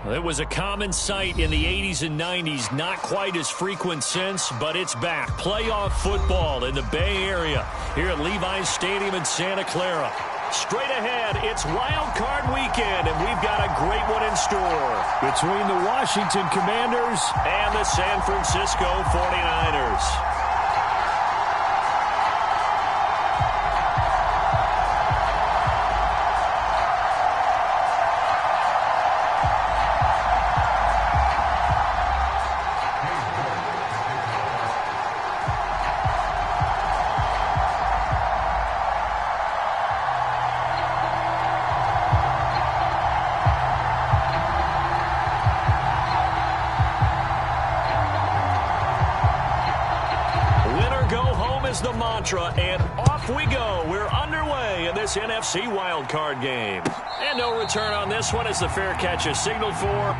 It was a common sight in the 80s and 90s, not quite as frequent since, but it's back. Playoff football in the Bay Area here at Levi's Stadium in Santa Clara. Straight ahead, it's Wild Card Weekend, and we've got a great one in store between the Washington Commanders and the San Francisco 49ers. The mantra, and off we go. We're underway in this NFC wildcard game. And no return on this one as the fair catch is signaled for.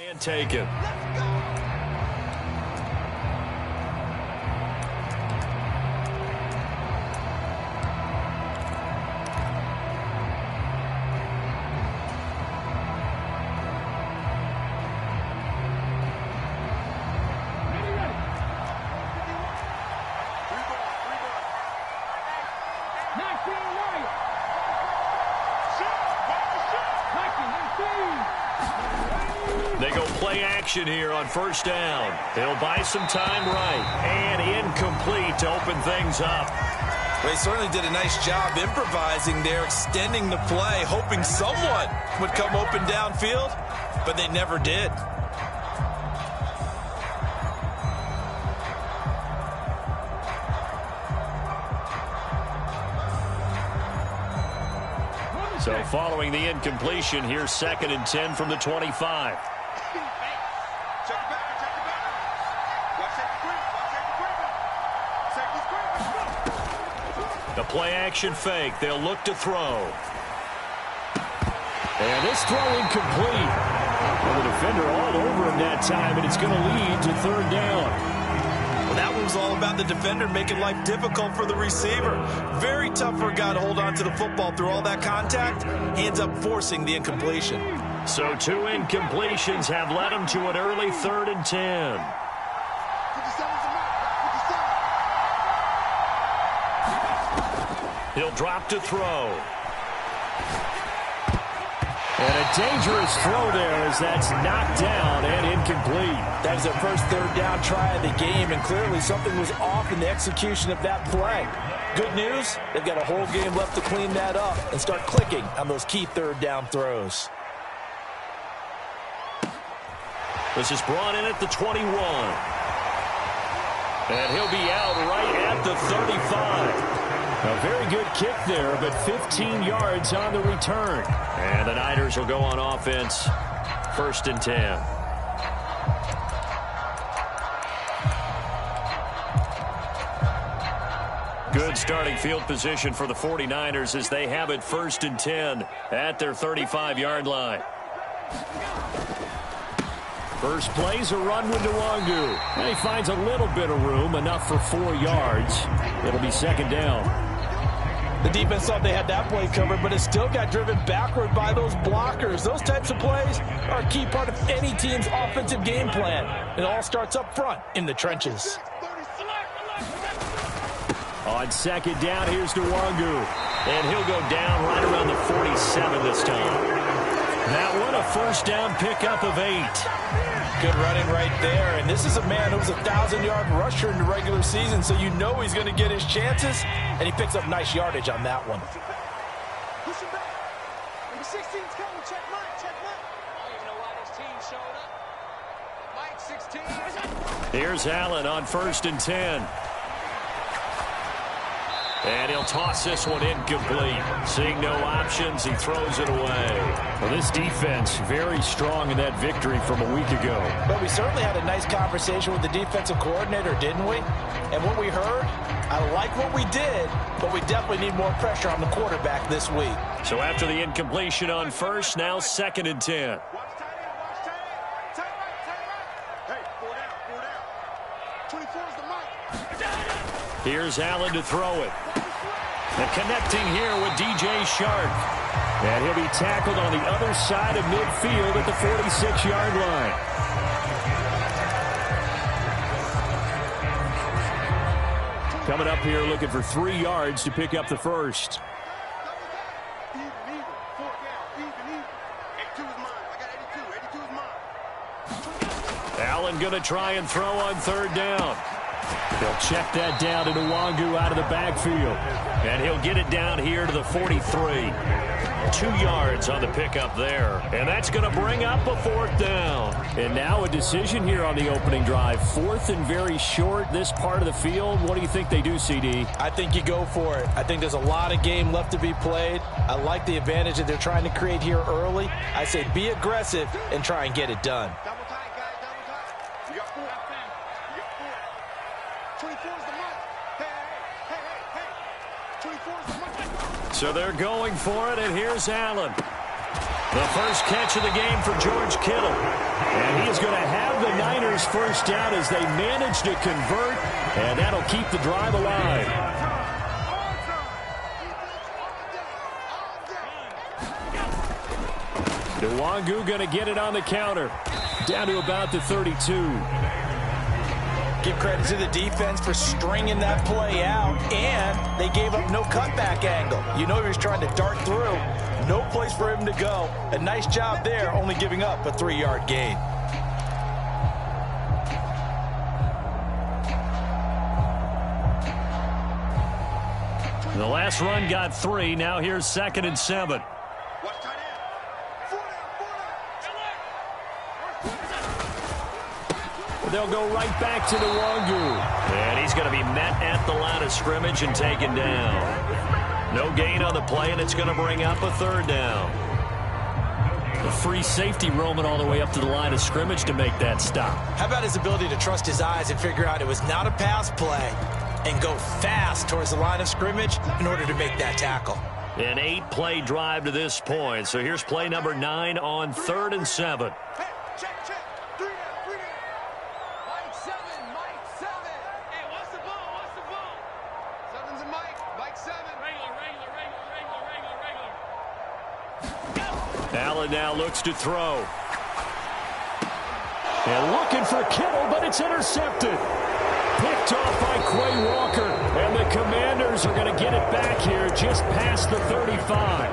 And taken. They go play action here on first down. They'll buy some time right. And incomplete to open things up. They certainly did a nice job improvising there, extending the play, hoping someone would come open downfield, but they never did. So following the incompletion, here's 2nd and 10 from the 25. The play action fake. They'll look to throw. And this throw incomplete. Well, the defender all over him that time, and it's going to lead to 3rd down. Well, that one was all about the defender making life difficult for the receiver. Very tough for a guy to hold on to the football through all that contact. He ends up forcing the incompletion. So 2 incompletions have led him to an early 3rd and 10. He'll drop to throw. And a dangerous throw there as that's knocked down and incomplete. That was their first 3rd down try of the game, and clearly something was off in the execution of that play. Good news, they've got a whole game left to clean that up and start clicking on those key 3rd down throws. This is brought in at the 21. And he'll be out right at the 35. A very good kick there, but 15 yards on the return. And the Niners will go on offense. 1st and 10. Good starting field position for the 49ers as they have it 1st and 10 at their 35-yard line. First play's a run with Nwangu. And he finds a little bit of room, enough for 4 yards. It'll be 2nd down. The defense thought they had that play covered, but it still got driven backward by those blockers. Those types of plays are a key part of any team's offensive game plan. It all starts up front in the trenches. On 2nd down, here's Nwangu. And he'll go down right around the 47 this time. That one, a 1st down pickup of 8. Good running right there. And this is a man who was a 1,000-yard rusher in the regular season, so you know he's going to get his chances. And he picks up nice yardage on that one. Push him back. Number 16's coming. Check mark. Check mark. I don't even know why this team Here's Allen on 1st and 10. And he'll toss this one incomplete. Seeing no options, he throws it away. Well, this defense very strong in that victory from a week ago. But we certainly had a nice conversation with the defensive coordinator, didn't we? And what we heard, I like what we did, but we definitely need more pressure on the quarterback this week. So after the incompletion on 1st, now 2nd and 10. Here's Allen to throw it. And connecting here with DJ Shark. And he'll be tackled on the other side of midfield at the 46-yard line. Coming up here looking for 3 yards to pick up the first. Allen going to try and throw on 3rd down. He'll check that down to Nwangu out of the backfield. And he'll get it down here to the 43. 2 yards on the pickup there. And that's going to bring up a 4th down. And now a decision here on the opening drive. 4th and very short, this part of the field. What do you think they do, CD? I think you go for it. I think there's a lot of game left to be played. I like the advantage that they're trying to create here early. I say be aggressive and try and get it done. So they're going for it, and here's Allen. The first catch of the game for George Kittle. And he is going to have the Niners first down as they manage to convert, and that'll keep the drive alive. Nwangu going to get it on the counter. Down to about the 32. Give credit to the defense for stringing that play out, and they gave up no cutback angle. You know he was trying to dart through. No place for him to go. A nice job there, only giving up a 3-yard gain. The last run got 3. Now here's 2nd and 7. They'll go right back to Nwangu. And he's going to be met at the line of scrimmage and taken down. No gain on the play, and it's going to bring up a 3rd down. A free safety roaming all the way up to the line of scrimmage to make that stop. How about his ability to trust his eyes and figure out it was not a pass play and go fast towards the line of scrimmage in order to make that tackle. An 8-play drive to this point. So here's play number 9 on 3rd and 7. Allen now looks to throw. And looking for Kittle, but it's intercepted. Picked off by Quay Walker. And the Commanders are going to get it back here just past the 35.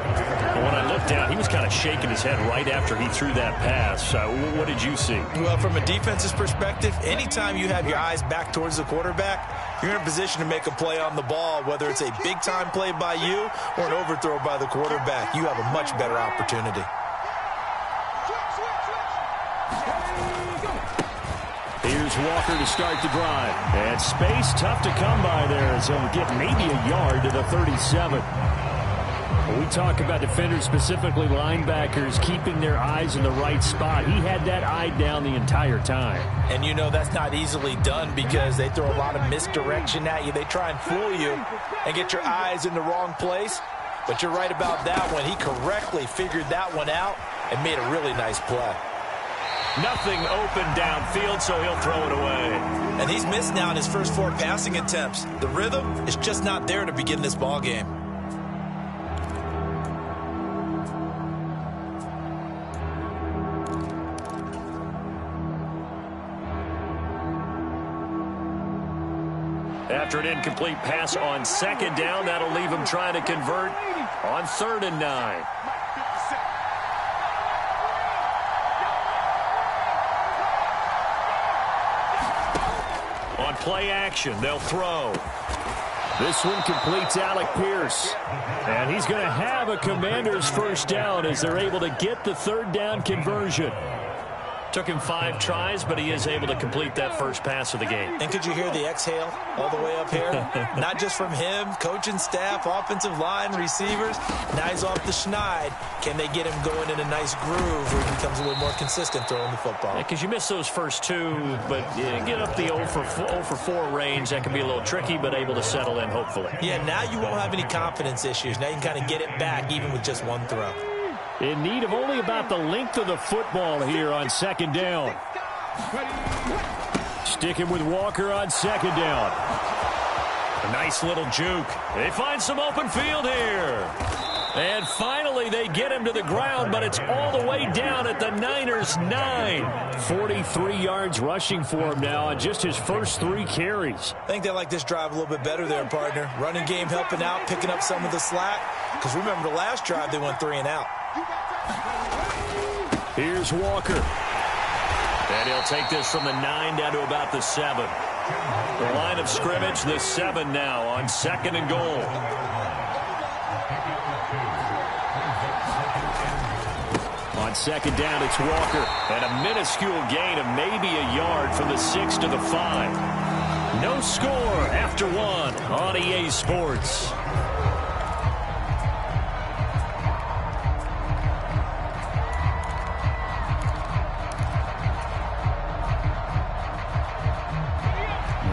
And when I looked down, he was kind of shaking his head right after he threw that pass. What did you see? Well, from a defense's perspective, anytime you have your eyes back towards the quarterback, you're in a position to make a play on the ball, whether it's a big-time play by you or an overthrow by the quarterback. You have a much better opportunity. Here's Walker to start the drive. And space tough to come by there as he'll get maybe a yard to the 37. When we talk about defenders, specifically linebackers, keeping their eyes in the right spot. He had that eye down the entire time. And you know that's not easily done because they throw a lot of misdirection at you. They try and fool you and get your eyes in the wrong place. But you're right about that one. He correctly figured that one out and made a really nice play. Nothing open downfield, so he'll throw it away. And he's missed now in his first 4 passing attempts. The rhythm is just not there to begin this ball game. After an incomplete pass on 2nd down, that'll leave him trying to convert on 3rd and 9. On play action, they'll throw. This one completes Alec Pierce. And he's going to have a Commander's first down as they're able to get the 3rd down conversion. Took him 5 tries, but he is able to complete that first pass of the game. And could you hear the exhale all the way up here? Not just from him, coaching staff, offensive line, receivers. Now he's off the schneid. Can they get him going in a nice groove where he becomes a little more consistent throwing the football? Because you miss those first 2, but get up the 0 for 4 range. That can be a little tricky, but able to settle in, hopefully. Yeah, now you won't have any confidence issues. Now you can kind of get it back even with just 1 throw. In need of only about the length of the football here on 2nd down. Sticking with Walker on 2nd down. A nice little juke. They find some open field here. And finally they get him to the ground, but it's all the way down at the Niners' 9. 43 yards rushing for him now on just his first 3 carries. I think they like this drive a little bit better there, partner. Running game helping out, picking up some of the slack. Because remember the last drive they went 3 and out. Here's Walker. And he'll take this from the 9 down to about the 7. The line of scrimmage, the 7 now on 2nd and goal. On 2nd down, it's Walker. And a minuscule gain of maybe a yard from the 6 to the 5. No score after 1 on EA Sports.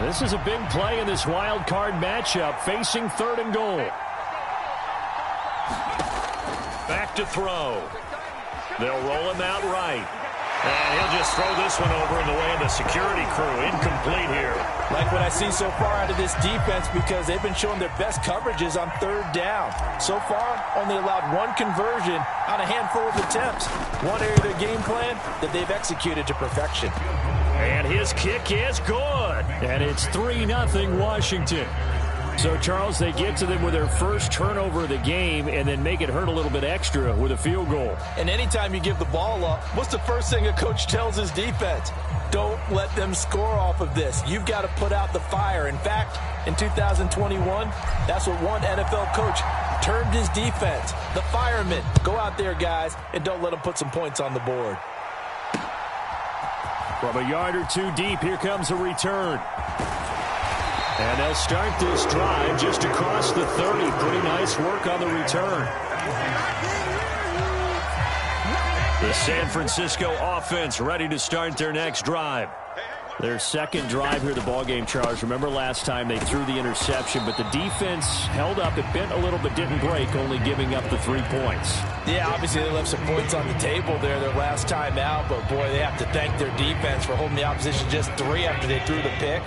This is a big play in this wild card matchup, facing 3rd and goal. Back to throw. They'll roll him out right. And he'll just throw this one over in the way of the security crew. Incomplete here. Like what I see so far out of this defense, because they've been showing their best coverages on 3rd down. So far, only allowed 1 conversion on a handful of attempts. One area of their game plan that they've executed to perfection. And his kick is good. And it's 3-0 Washington. So, Charles, they get to them with their first turnover of the game and then make it hurt a little bit extra with a field goal. And anytime you give the ball up, what's the first thing a coach tells his defense? Don't let them score off of this. You've got to put out the fire. In fact, in 2021, that's what one NFL coach termed his defense. The firemen. Go out there, guys, and don't let them put some points on the board. From a yard or 2 deep, here comes a return. And they'll start this drive just across the 30. Pretty nice work on the return. The San Francisco offense ready to start their next drive. Their second drive here, the ballgame, Charles. Remember last time they threw the interception, but the defense held up. It bent a little but didn't break, only giving up the 3 points. Yeah, obviously they left some points on the table there their last time out, but boy, they have to thank their defense for holding the opposition just 3 after they threw the pick.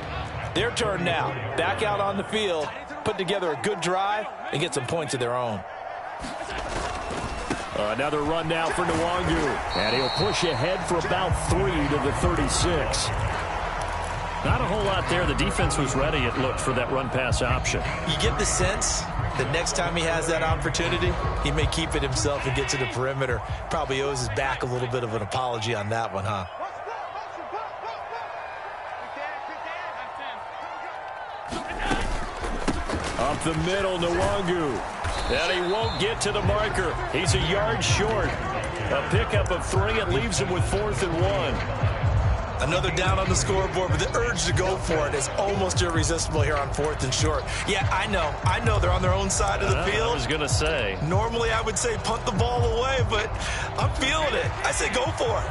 Their turn now. Back out on the field, put together a good drive, and get some points of their own. Another run now for Nwangu. And he'll push ahead for about 3 to the 36. Not a whole lot there. The defense was ready, it looked, for that run-pass option. You get the sense that next time he has that opportunity, he may keep it himself and get to the perimeter. Probably owes his back a little bit of an apology on that one, huh? Up the middle, Nwangu. And he won't get to the marker. He's a yard short. A pickup of 3. It leaves him with 4th and 1. Another down on the scoreboard, but the urge to go for it is almost irresistible here on 4th and short. Yeah, I know they're on their own side of the field. I was going to say. Normally I would say punt the ball away, but I'm feeling it. I say go for it.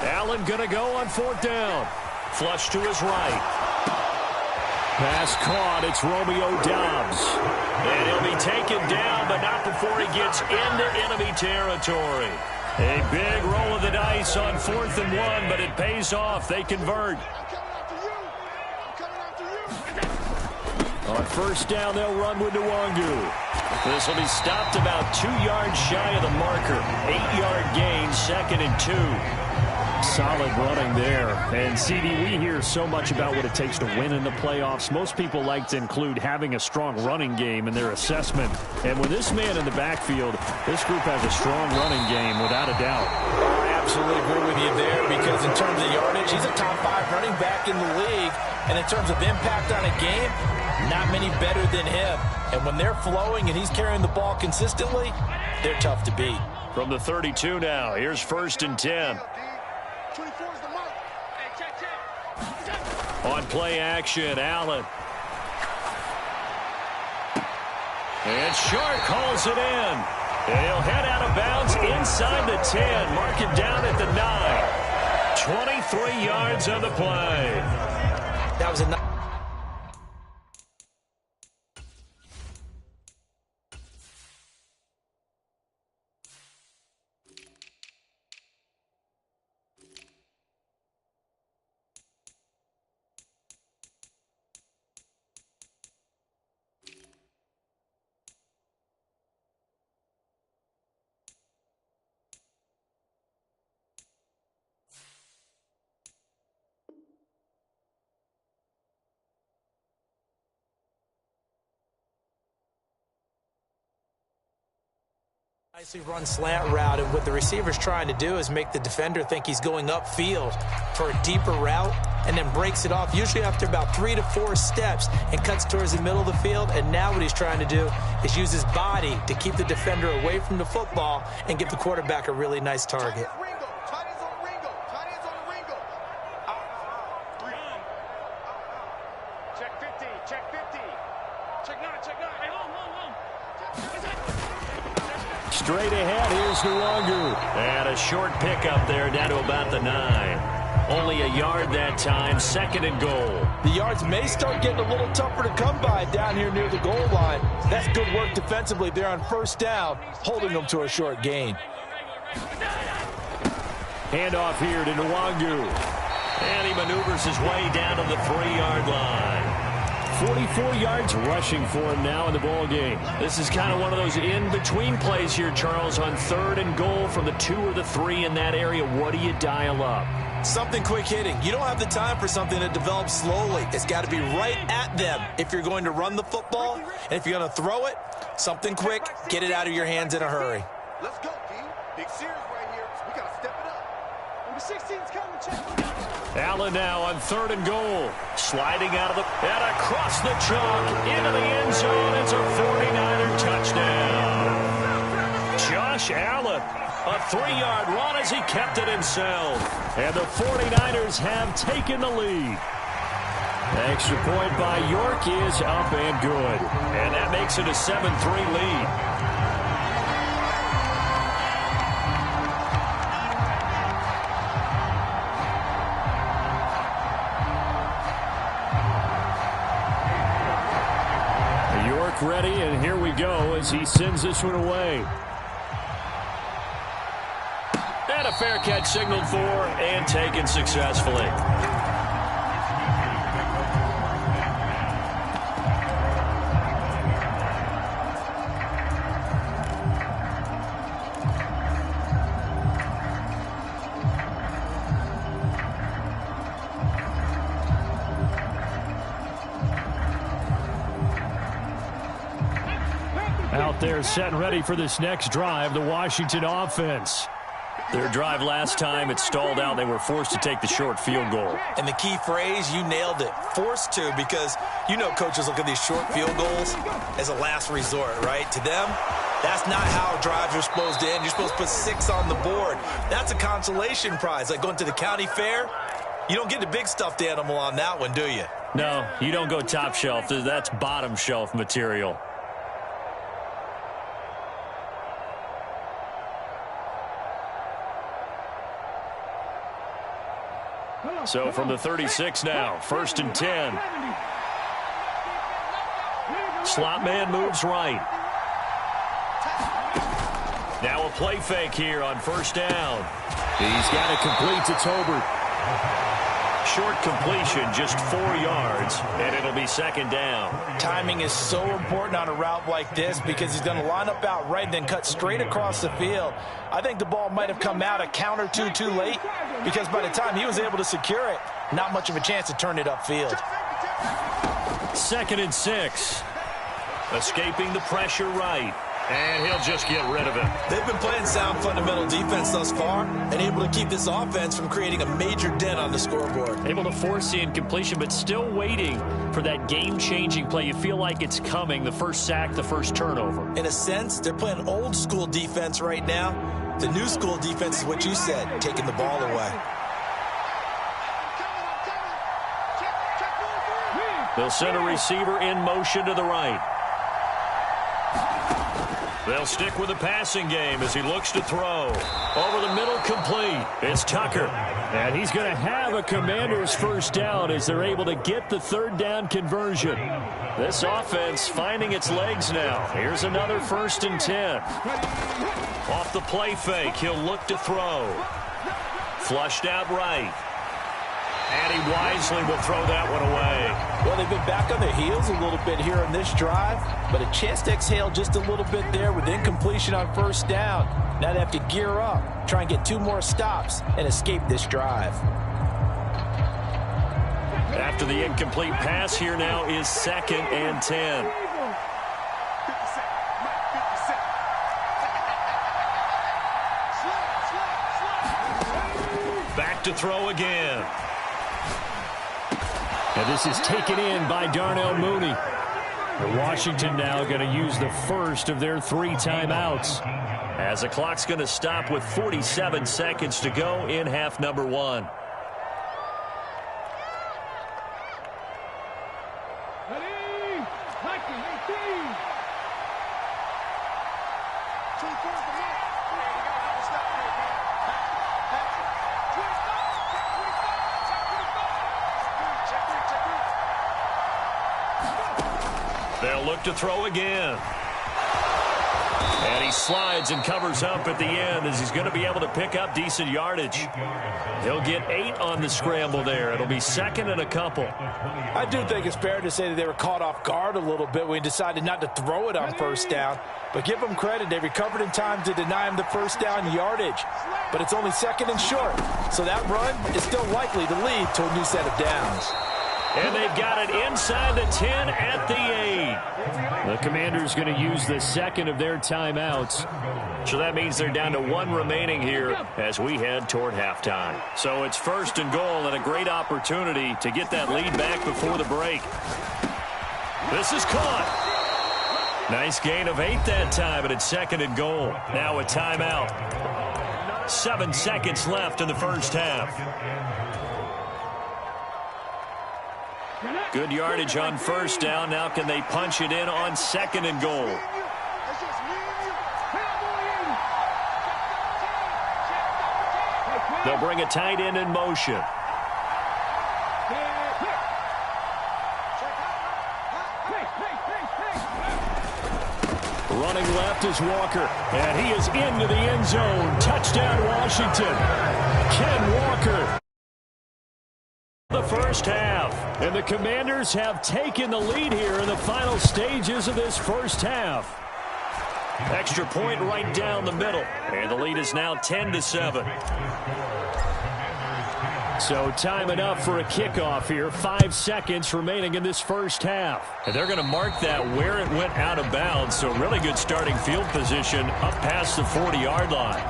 Allen going to go on 4th down. Flush to his right. Pass caught. It's Romeo Doubs. And he'll be taken down, but not before he gets into enemy territory. A big roll of the dice on 4th and 1, but it pays off. They convert. On 1st down, they'll run with Nwangu. This will be stopped about 2 yards shy of the marker. 8-yard gain, 2nd and 2. Solid running there. And, CD, we hear so much about what it takes to win in the playoffs. Most people like to include having a strong running game in their assessment. And with this man in the backfield, this group has a strong running game, without a doubt. I absolutely agree with you there, because in terms of yardage, he's a top 5 running back in the league. And in terms of impact on a game, Not many better than him. And when they're flowing and he's carrying the ball consistently, they're tough to beat. From the 32 now, here's 1st and 10. On play action, Allen. And Short calls it in. And he'll head out of bounds inside the 10. Mark it down at the 9. 23 yards on the play. That was a nicely run slant route, and what the receiver's trying to do is make the defender think he's going upfield for a deeper route and then breaks it off, usually after about 3 to 4 steps, and cuts towards the middle of the field. And now what he's trying to do is use his body to keep the defender away from the football and give the quarterback a really nice target. Straight ahead, here's Nwangu. And a short pickup there down to about the 9. Only a yard that time, 2nd and goal. The yards may start getting a little tougher to come by down here near the goal line. That's good work defensively there on 1st down, holding them to a short gain. Handoff here to Nwangu. And he maneuvers his way down to the 3-yard line. 44 yards rushing for him now in the ball game. This is kind of one of those in-between plays here, Charles, on 3rd and goal from the 2 or the 3 in that area. What do you dial up? Something quick hitting. You don't have the time for something that develops slowly. It's got to be right at them if you're going to run the football. And if you're going to throw it, something quick, get it out of your hands in a hurry. Let's go, D. Big series right here. We got to step it up. Number 16's coming, check. Allen now on 3rd and goal. Sliding out of the... and across the chalk into the end zone. It's a 49er touchdown. Josh Allen, a 3-yard run as he kept it himself. And the 49ers have taken the lead. Extra point by York is up and good. And that makes it a 7-3 lead. Ready, and here we go as he sends this one away. And a fair catch signaled for and taken successfully. Out there set and ready for this next drive, the Washington offense. Their drive last time, it stalled out. They were forced to take the short field goal. And the key phrase, you nailed it, forced to, because you know coaches look at these short field goals as a last resort, right? To them, that's not how drives are supposed to end. You're supposed to put 6 on the board. That's a consolation prize. Like going to the county fair, you don't get the big stuffed animal on that one, do you? No, you don't go top shelf. That's bottom shelf material. So from the 36 now, 1st and 10. Slot man moves right. Now a play fake here on 1st down. He's got it complete to Tolbert. Short completion, just 4 yards, and it'll be 2nd down. Timing is so important on a route like this because he's going to line up out right and then cut straight across the field. I think the ball might have come out a count or two too late because by the time he was able to secure it, not much of a chance to turn it upfield. 2nd and 6. Escaping the pressure right. And he'll just get rid of it. They've been playing sound fundamental defense thus far and able to keep this offense from creating a major dent on the scoreboard. Able to force the incompletion, but still waiting for that game-changing play. You feel like it's coming, the first sack, the first turnover. In a sense, they're playing old-school defense right now. The new school defense is what you said, taking the ball away. They'll send a receiver in motion to the right. They'll stick with the passing game as he looks to throw. Over the middle, complete. It's Tucker. And he's going to have a Commanders first down as they're able to get the third down conversion. This offense finding its legs now. Here's another 1st and 10. Off the play fake, he'll look to throw. Flushed out right. And he wisely will throw that one away. Well, they've been back on their heels a little bit here on this drive, but a chance to exhale just a little bit there with incompletion on first down. Now they have to gear up, try and get 2 more stops, and escape this drive. After the incomplete pass, here now is 2nd and 10. Back to throw again. And this is taken in by Darnell Mooney. And Washington now going to use the first of their 3 timeouts, as the clock's going to stop with 47 seconds to go in half number 1. They'll look to throw again. And he slides and covers up at the end as he's going to be able to pick up decent yardage. He'll get 8 on the scramble there. It'll be 2nd and a couple. I do think it's fair to say that they were caught off guard a little bit when he decided not to throw it on first down. But give them credit. They recovered in time to deny him the first down yardage. But it's only 2nd and short. So that run is still likely to lead to a new set of downs. And they've got it inside the 10 at the 8. The Commanders going to use the 2nd of their timeouts. So that means they're down to 1 remaining here as we head toward halftime. So it's 1st and goal and a great opportunity to get that lead back before the break. This is caught. Nice gain of 8 that time, and it's 2nd and goal. Now a timeout. 7 seconds left in the first half. Good yardage on first down. Now can they punch it in on 2nd and goal? They'll bring a tight end in motion. Running left is Walker, and he is into the end zone. Touchdown, Washington. Ken Walker. The first half, and the Commanders have taken the lead here in the final stages of this first half. Extra point right down the middle, and the lead is now 10-7. So time enough for a kickoff here. 5 seconds remaining in this first half. And they're going to mark that where it went out of bounds, so really good starting field position up past the 40-yard line.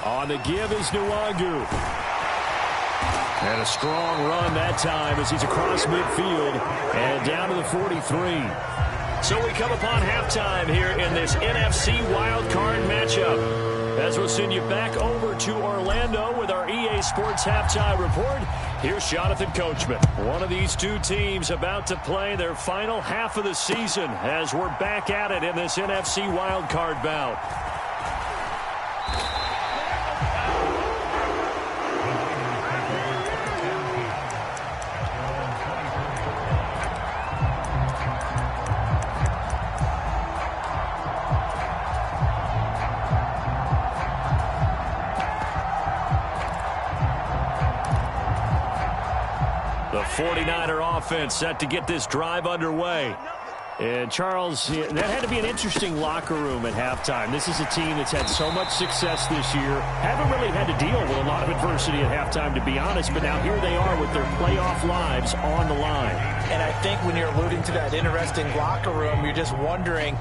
On the give is Nwangu. And a strong run that time as he's across midfield and down to the 43. So we come upon halftime here in this NFC wildcard matchup. As we'll send you back over to Orlando with our EA Sports Halftime Report, here's Jonathan Coachman. One of these 2 teams about to play their final half of the season as we're back at it in this NFC wildcard bout. The 49er offense set to get this drive underway. And, Charles, that had to be an interesting locker room at halftime. This is a team that's had so much success this year. Haven't really had to deal with a lot of adversity at halftime, to be honest. But now here they are with their playoff lives on the line. And I think when you're alluding to that interesting locker room, you're just wondering,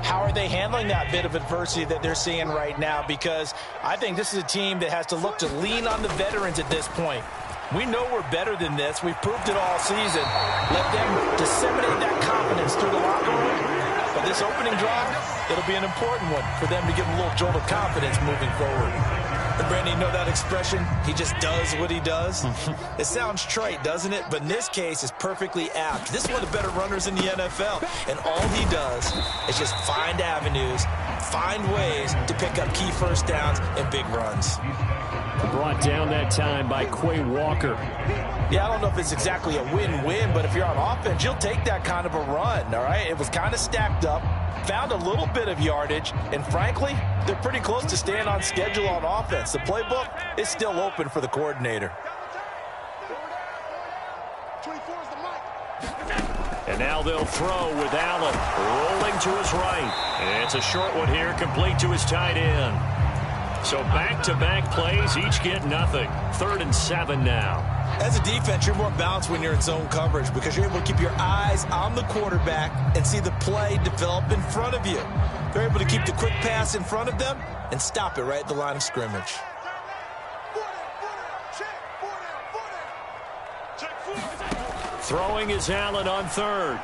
how are they handling that bit of adversity that they're seeing right now? Because I think this is a team that has to look to lean on the veterans at this point. We know we're better than this. We've proved it all season. Let them disseminate that confidence through the locker room. But this opening drive, it'll be an important one for them to give them a little jolt of confidence moving forward. And Brandon, you know that expression? He just does what he does. It sounds trite, doesn't it? But in this case, it's perfectly apt. This is one of the better runners in the NFL. And all he does is just find avenues, find ways to pick up key first downs and big runs. Brought down that time by Quay Walker. Yeah, I don't know if it's exactly a win-win, but if you're on offense, you'll take that kind of a run, all right? It was kind of stacked up, found a little bit of yardage, and frankly, they're pretty close to staying on schedule on offense. The playbook is still open for the coordinator. And now they'll throw with Allen rolling to his right. And it's a short one here, complete to his tight end. So back-to-back plays, each get nothing. 3rd and 7 now. As a defense, you're more balanced when you're in zone coverage because you're able to keep your eyes on the quarterback and see the play develop in front of you. They're able to keep the quick pass in front of them and stop it right at the line of scrimmage. Throwing is Allen on 3rd.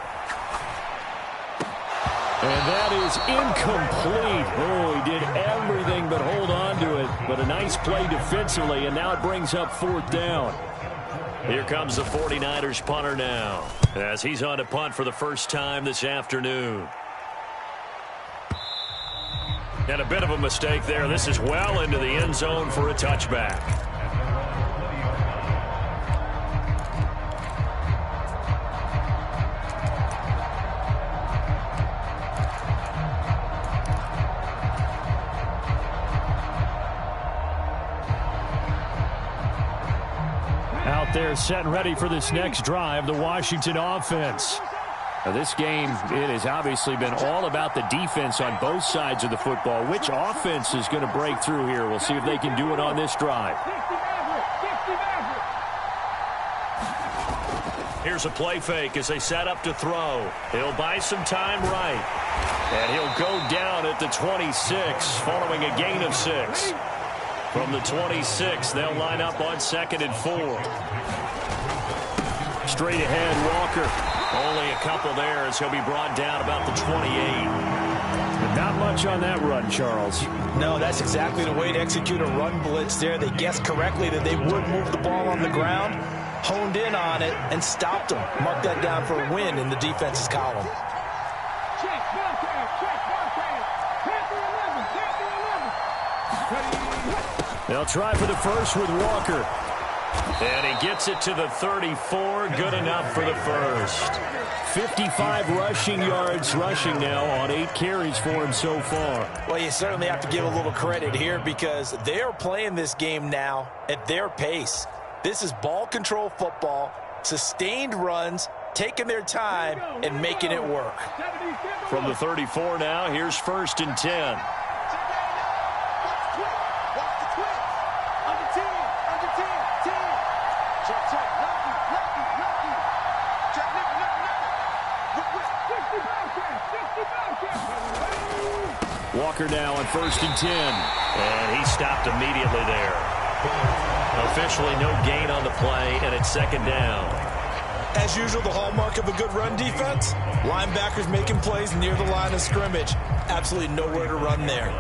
And that is incomplete. Oh, he did everything but hold on to it. But a nice play defensively, and now it brings up 4th down. Here comes the 49ers punter now, as he's on to punt for the first time this afternoon. And a bit of a mistake there. This is well into the end zone for a touchback. Out there set and ready for this next drive, the Washington offense. Now this game, it has obviously been all about the defense on both sides of the football. Which offense is going to break through here? We'll see if they can do it on this drive. Here's a play fake as they set up to throw. He'll buy some time right. And he'll go down at the 26 following a gain of 6. From the 26, they'll line up on 2nd and 4. Straight ahead, Walker. Only a couple there as he'll be brought down about the 28. But not much on that run, Charles. No, that's exactly the way to execute a run blitz there. They guessed correctly that they would move the ball on the ground, honed in on it, and stopped them. Mark that down for a win in the defense's column. They'll try for the first with Walker. And he gets it to the 34. Good enough for the first. 55 rushing yards rushing now on 8 carries for him so far. Well, you certainly have to give a little credit here because they're playing this game now at their pace. This is ball control football, sustained runs, taking their time and making it work. From the 34 now, here's 1st and 10. Walker now on 1st and 10. And he stopped immediately there. Officially no gain on the play, and it's 2nd down. As usual, the hallmark of a good run defense, linebackers making plays near the line of scrimmage. Absolutely nowhere to run there.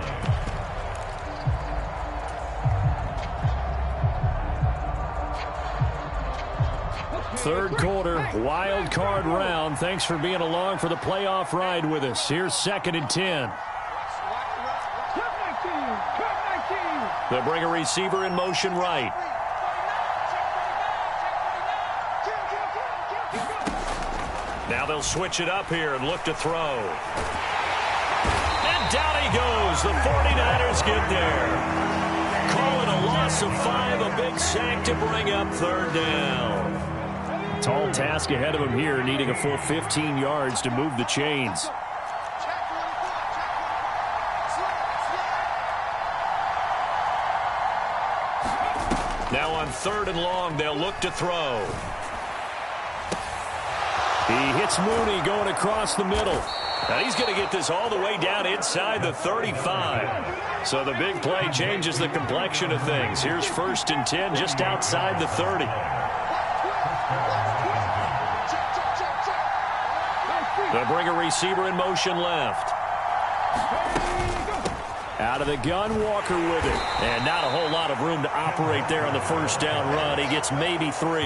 Third quarter, wild card round. Thanks for being along for the playoff ride with us. Here's 2nd and 10. They'll bring a receiver in motion right. Now they'll switch it up here and look to throw. And down he goes. The 49ers get there. Call it a loss of 5, a big sack to bring up 3rd down. Tall task ahead of him here, needing a full 15 yards to move the chains. Now on 3rd and long, they'll look to throw. He hits Mooney going across the middle. Now he's going to get this all the way down inside the 35. So the big play changes the complexion of things. Here's 1st and 10 just outside the 30. They'll bring a receiver in motion left. Out of the gun, Walker with it. And not a whole lot of room to operate there on the 1st down run. He gets maybe 3.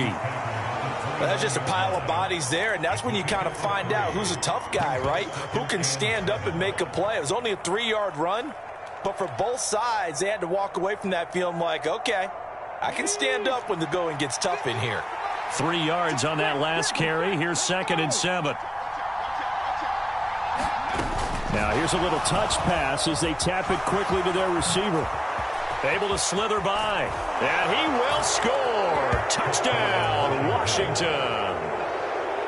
Well, that's just a pile of bodies there, and that's when you kind of find out who's a tough guy, right? Who can stand up and make a play. It was only a 3-yard run, but for both sides, they had to walk away from that feeling like, okay, I can stand up when the going gets tough in here. 3 yards on that last carry. Here's 2nd and 7. Now here's a little touch pass as they tap it quickly to their receiver. Able to slither by, and he will score. Touchdown, Washington.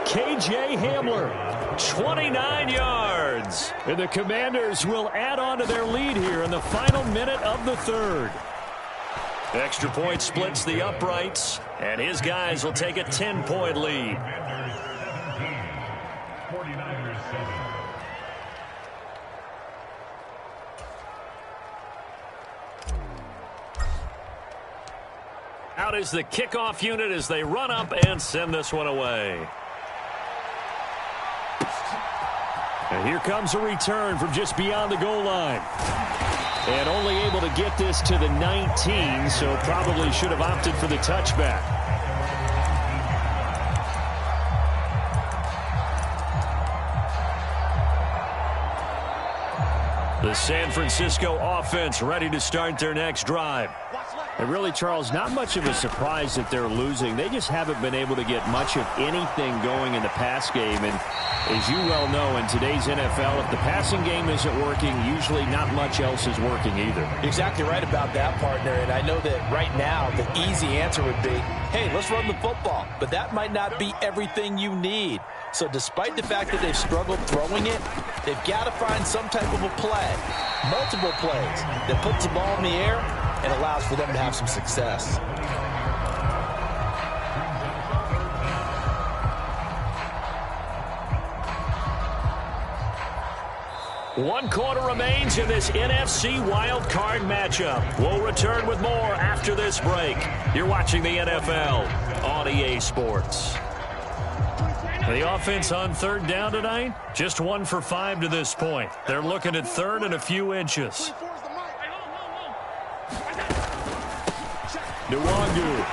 K.J. Hamler, 29 yards. And the Commanders will add on to their lead here in the final minute of the 3rd. Extra point splits the uprights, and his guys will take a 10-point lead. Out is the kickoff unit as they run up and send this one away. And here comes a return from just beyond the goal line. And only able to get this to the 19, so probably should have opted for the touchback. The San Francisco offense ready to start their next drive. And really, Charles, not much of a surprise that they're losing. They just haven't been able to get much of anything going in the pass game. And as you well know, in today's NFL, if the passing game isn't working, usually not much else is working either. Exactly right about that, partner. And I know that right now the easy answer would be, hey, let's run the football. But that might not be everything you need. So despite the fact that they've struggled throwing it, they've got to find some type of a play, multiple plays, that puts the ball in the air and allows for them to have some success. One quarter remains in this NFC wildcard matchup. We'll return with more after this break. You're watching the NFL on EA Sports. The offense on 3rd down tonight, just 1 for 5 to this point. They're looking at 3rd and a few inches. Nwangu,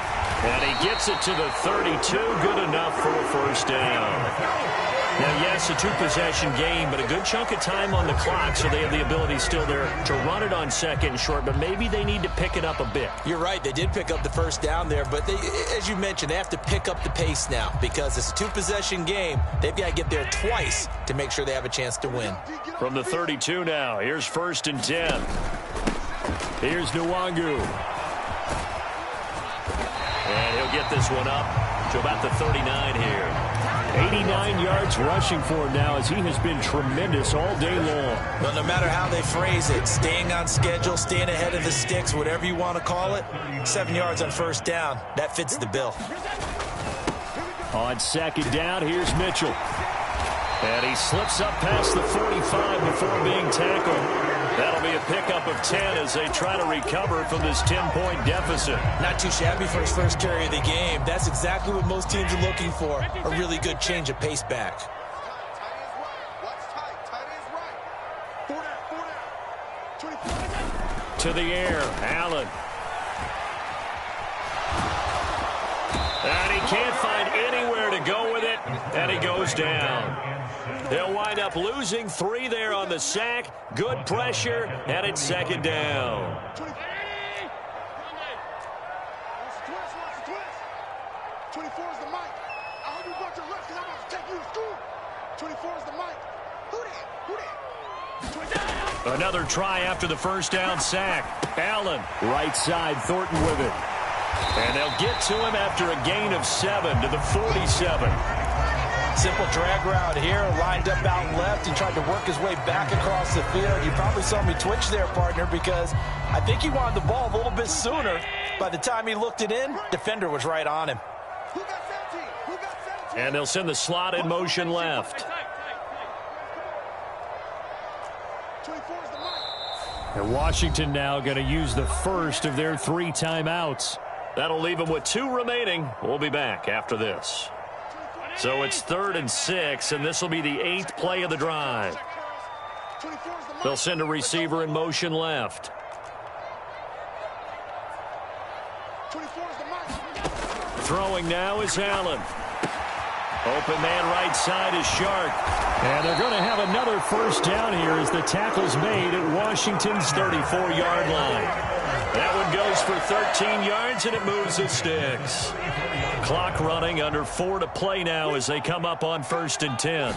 and he gets it to the 32, good enough for a 1st down. Now, yes, a 2-possession game, but a good chunk of time on the clock, so they have the ability still there to run it on 2nd and short, but maybe they need to pick it up a bit. You're right. They did pick up the 1st down there, but they, as you mentioned, they have to pick up the pace now because it's a 2-possession game. They've got to get there twice to make sure they have a chance to win. From the 32 now, here's 1st and 10. Here's Nwangu. And he'll get this one up to about the 39 here. 89 yards rushing for him now as he has been tremendous all day long. Well, no matter how they phrase it, staying on schedule, staying ahead of the sticks, whatever you want to call it, 7 yards on 1st down, that fits the bill. On 2nd down, here's Mitchell. And he slips up past the 45 before being tackled. That'll be a pickup of 10 as they try to recover from this 10-point deficit. Not too shabby for his first carry of the game. That's exactly what most teams are looking for, a really good change of pace back. To the air, Allen. And he can't find anywhere to go with it, and he goes down. They'll wind up losing 3 there on the sack. Good pressure, and it's 2nd down. Another try after the 1st down sack. Allen, right side, Thornton with it. And they'll get to him after a gain of 7 to the 47. Simple drag route here, lined up out left. He tried to work his way back across the field. You probably saw me twitch there, partner, because I think he wanted the ball a little bit sooner. By the time he looked it in, defender was right on him. Who got 17? Who got 17? And they'll send the slot in motion left. 24 is the mark. And Washington now going to use the first of their 3 timeouts. That'll leave them with 2 remaining. We'll be back after this. So it's 3rd and 6, and this will be the 8th play of the drive. They'll send a receiver in motion left. 24 is the mark. Throwing now is Allen. Open man right side is Shark. And they're going to have another first down here as the tackle's made at Washington's 34-yard line. That one goes for 13 yards, and it moves the sticks. Clock running, under 4 to play now as they come up on 1st and 10.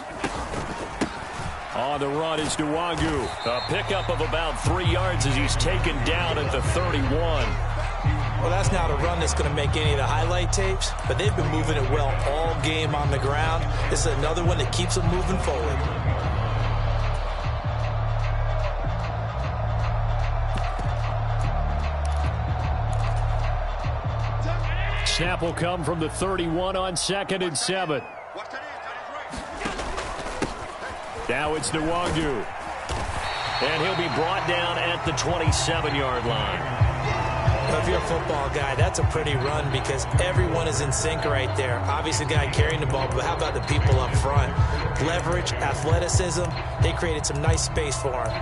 On the run is Nwangu. A pickup of about 3 yards as he's taken down at the 31. Well, that's not a run that's going to make any of the highlight tapes, but they've been moving it well all game on the ground. This is another one that keeps them moving forward. Snap will come from the 31 on 2nd and 7. Now it's Nwangu. And he'll be brought down at the 27-yard line. Well, if you're a football guy, that's a pretty run because everyone is in sync right there. Obviously, the guy carrying the ball, but how about the people up front? Leverage, athleticism, they created some nice space for him.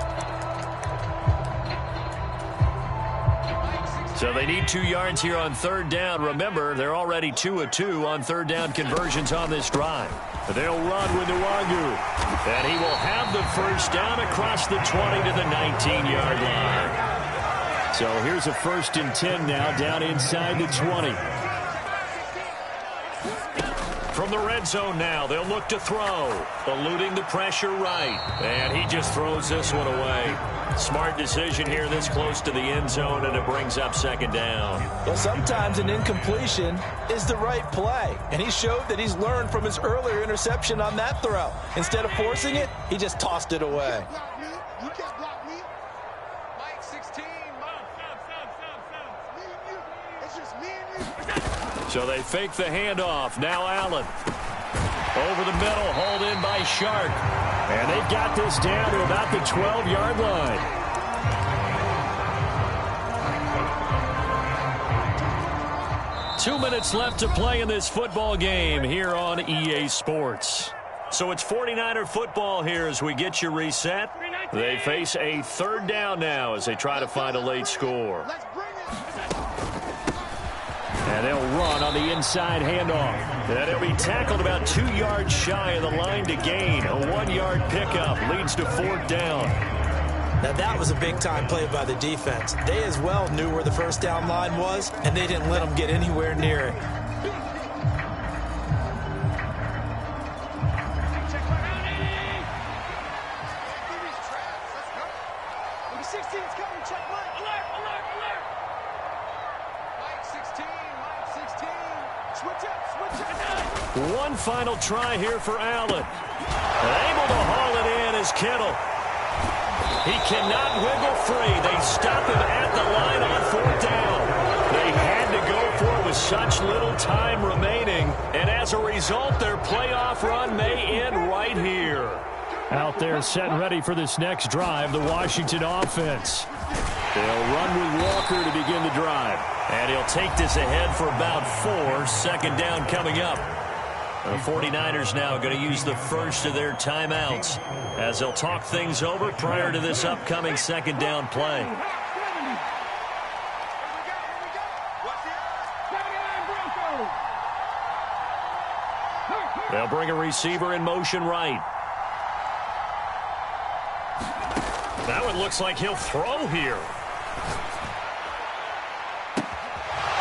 So they need 2 yards here on 3rd down. Remember, they're already 2 of 2 on 3rd down conversions on this drive. They'll run with Nwangu. And he will have the first down across the 20 to the 19-yard line. So here's a 1st and 10 now down inside the 20. From the red zone now, they'll look to throw. Eluding the pressure right. And he just throws this one away. Smart decision here this close to the end zone, and it brings up 2nd down. Well, sometimes an incompletion is the right play, and he showed that he's learned from his earlier interception on that throw. Instead of forcing it, he just tossed it away. You can't block me. Mike 16. Me and you. It's just me and you. So they fake the handoff. Now Allen. Over the middle, hauled in by Shark. And they've got this down to about the 12-yard line. Two minutes left to play in this football game here on EA Sports. So it's 49er football here as we get you reset. They face a 3rd down now as they try to find a late score. Let's bring it. And they'll run on the inside handoff. And he'll be tackled about 2 yards shy of the line to gain. A 1-yard pickup leads to 4th down. Now that was a big-time play by the defense. They as well knew where the first down line was, and they didn't let them get anywhere near it. Number 16's coming. Check Mike. Alert. Mike 16. Switch up. One final try here for Allen. Able to haul it in is Kittle. He cannot wiggle free. They stop him at the line on 4th down. They had to go for it with such little time remaining. And as a result, their playoff run may end right here. Out there set and ready for this next drive, the Washington offense. They'll run with Walker to begin the drive. And he'll take this ahead for about 4. 2nd down coming up. The 49ers now going to use the first of their timeouts as they'll talk things over prior to this upcoming 2nd down play. They'll bring a receiver in motion right. That one looks like he'll throw here.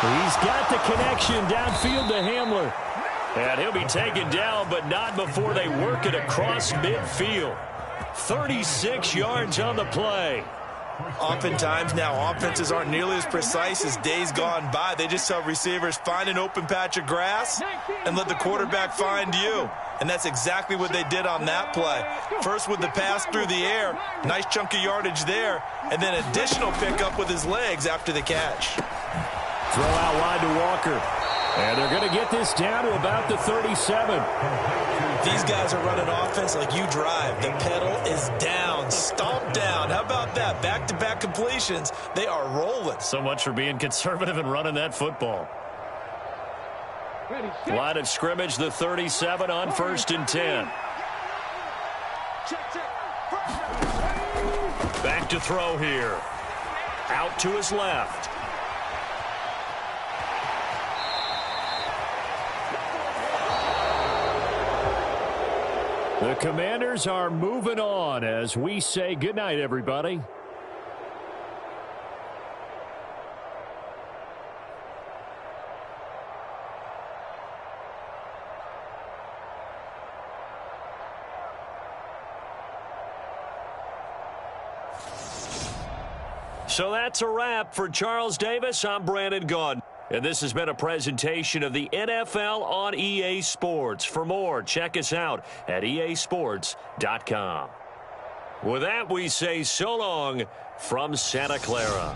He's got the connection downfield to Hamler. And he'll be taken down, but not before they work it across midfield. 36 yards on the play. Oftentimes now, offenses aren't nearly as precise as days gone by. They just tell receivers, find an open patch of grass and let the quarterback find you. And that's exactly what they did on that play. First with the pass through the air, nice chunk of yardage there, and then additional pickup with his legs after the catch. Throw out wide to Walker. And they're going to get this down to about the 37. These guys are running offense like you drive. The pedal is down, stomp down. How about that? Back-to-back completions. They are rolling. So much for being conservative and running that football. Line of scrimmage, the 37 on 1st and 10. Back to throw here. Out to his left. The Commanders are moving on as we say goodnight, everybody. So that's a wrap for Charles Davis. I'm Brandon Gaudin. And this has been a presentation of the NFL on EA Sports. For more, check us out at easports.com. With that, we say so long from Santa Clara.